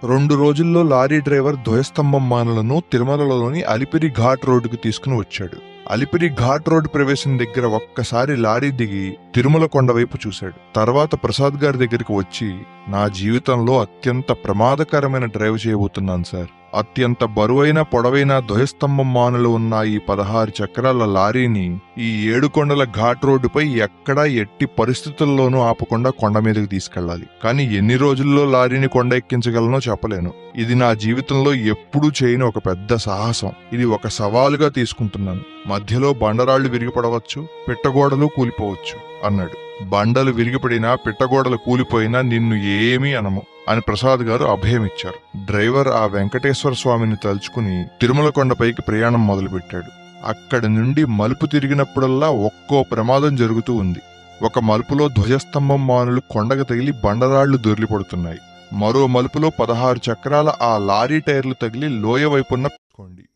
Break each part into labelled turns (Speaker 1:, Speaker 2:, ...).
Speaker 1: 2 రోజుల్లో lorry driver ధ్వజస్తంభం మానులను తిరుమలలోని అలిపిరి ఘాట్ రోడ్డుకు తీసుకుని వచ్చాడు. అలిపిరి ఘాట్ రోడ్డు ప్రవేశం దగ్గర ఒక్కసారి లారీ దిగి తిరుమల కొండ వైపు చూశాడు. తర్వాత ప్రసాద్ గారి దగ్గరికి వచ్చి, నా జీవితంలో అత్యంత ప్రమాదకరమైన డ్రైవ్ చేయబోతున్నాను సార్. అత్యంత బరువైన పొడవైన ధ్వజస్తంభం మానులు ఉన్న ఈ 16 చక్రాల లారీని ఈ 7 కొండల ఘాట్ రోడ్డుపై ఎక్కడా ఎట్టి పరిస్థితుల్లోనూ ఆపకుండా కొండ మీదకి తీసుకెళ్లాలి. కానీ ఎన్ని రోజుల్లో లారీని కొండ ఎక్కించగలనో చెప్పలేను. ఇది నా జీవితంలో ఎప్పుడూ చేయని ఒక పెద్ద సాహసం. ఇది ఒక సవాలుగా తీసుకుంటున్నాను. మధ్యలో బండరాళ్లు విరిగిపడవచ్చు, పిట్టగోడలు కూలిపోవచ్చు అన్నాడు. బండలు విరిగిపడినా పిట్టగోడలు కూలిపోయినా నిన్ను ఏమీ అనము అని ప్రసాద్ గారు అభయమిచ్చారు. డ్రైవర్ ఆ వెంకటేశ్వర స్వామిని తలుచుకుని తిరుమల కొండపైకి ప్రయాణం మొదలుపెట్టాడు. అక్కడి నుండి మలుపు తిరిగినప్పుడల్లా ఒక్కో ప్రమాదం జరుగుతూ ఉంది. ఒక మలుపులో ధ్వజస్తంభం మానులు కొండకు తగిలి బండరాళ్లు దొర్లిపడుతున్నాయి. మరో మలుపులో 16 చక్రాల ఆ లారీ టైర్లు తగిలి లోయ వైపున్న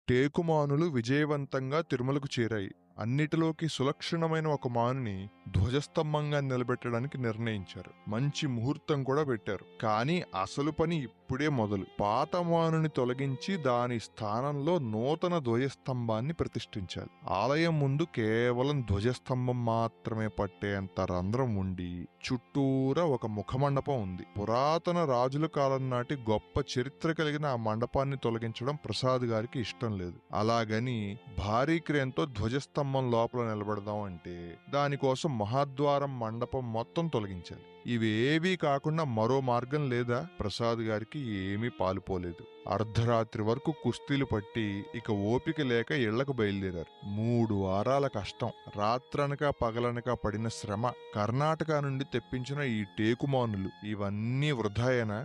Speaker 1: టేకుమానులు విజయవంతంగా తిరుమలకు చేరాయి. అన్నిటిలోకి సులక్షణమైన ఒక మానుని ధ్వజస్తంభంగా నిలబెట్టడానికి నిర్ణయించారు. మంచి ముహూర్తం కూడా పెట్టారు. కానీ అసలు పని ఇప్పుడే మొదలు. పాత మానుని తొలగించి దాని స్థానంలో నూతన ధ్వజస్తంభాన్ని ప్రతిష్ఠించాలి. ఆలయం ముందు కేవలం ధ్వజస్తంభం మాత్రమే పట్టేంత రంధ్రం ఉండి చుట్టూరా ఒక ముఖమండపం ఉంది. పురాతన రాజుల కాలం నాటి గొప్ప చరిత్ర కలిగిన ఆ మండపాన్ని తొలగించడం ప్రసాద్ గారికి ఇష్టం లేదు. అలాగని భారీ క్రేన్తో ధ్వజస్తంభం లోపల నిలబడదాం అంటే దానికోసం మహాద్వారం మండపం మొత్తం తొలగించాలి. ఇవేవీ కాకుండా మరో మార్గం లేదా? ప్రసాద్ గారికి ఏమీ పాలుపోలేదు. అర్ధరాత్రి వరకు కుస్తీలు పట్టి ఇక ఓపిక లేక ఇళ్లకు బయలుదేరారు. 3 వారాల కష్టం, రాత్రనక పగలనక పడిన శ్రమ, కర్ణాటక నుండి తెప్పించిన ఈ టేకుమానులు, ఇవన్నీ వృధాయేనా?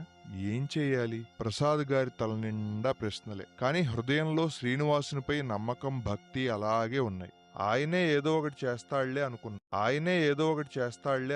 Speaker 1: ఏం చెయ్యాలి? ప్రసాద్ గారి తల నిండా ప్రశ్నలే. కానీ హృదయంలో శ్రీనివాసునిపై నమ్మకం, భక్తి అలాగే ఉన్నాయి. ఆయనే ఏదో ఒకటి చేస్తాళ్లే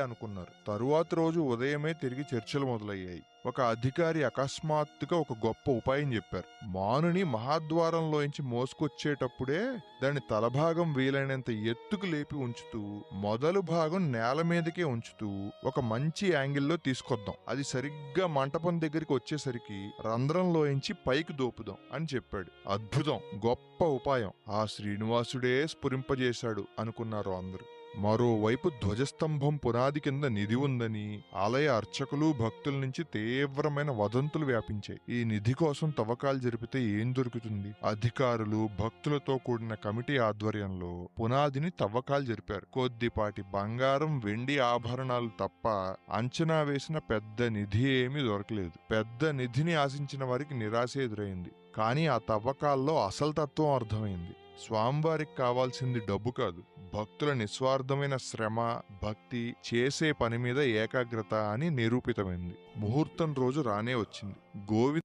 Speaker 1: అనుకున్నారు. తరువాత రోజు ఉదయమే తిరిగి చర్చలు మొదలయ్యాయి. ఒక అధికారి అకస్మాత్తుగా ఒక గొప్ప ఉపాయం చెప్పారు. మానుని మహాద్వారంలోంచి మోసుకొచ్చేటప్పుడే దాని తలభాగం వీలైనంత ఎత్తుకు లేపి ఉంచుతూ మొదలు భాగం నేల మీదకే ఉంచుతూ ఒక మంచి యాంగిల్లో తీసుకొద్దాం. అది సరిగ్గా మంటపం దగ్గరికి వచ్చేసరికి రంధ్రంలోంచి పైకి దోపుదాం అని చెప్పాడు. అద్భుతం, గొప్ప ఉపాయం. ఆ శ్రీనివాసుడే స్ఫురింపజేశాడు అనుకున్నారు అందరూ. మరోవైపు ధ్వజస్తంభం పునాది కింద నిధి ఉందని ఆలయ అర్చకులు, భక్తుల నుంచి తీవ్రమైన వదంతులు వ్యాపించాయి. ఈ నిధి కోసం తవ్వకాలు జరిపితే ఏం దొరుకుతుంది? అధికారులు, భక్తులతో కూడిన కమిటీ ఆధ్వర్యంలో పునాదిని తవ్వకాలు జరిపారు. కొద్దిపాటి బంగారం, వెండి ఆభరణాలు తప్ప అంచనా వేసిన పెద్ద నిధి ఏమీ దొరకలేదు. పెద్ద నిధిని ఆశించిన వారికి నిరాశ ఎదురైంది. కానీ ఆ తవ్వకాల్లో అసలు తత్వం అర్థమైంది. స్వామివారికి కావాల్సింది డబ్బు కాదు, భక్తుల నిస్వార్థమైన శ్రమ, భక్తి, చేసే పని మీద ఏకాగ్రత అని నిరూపితమైంది. ముహూర్తం రోజు రానే వచ్చింది. గోవింద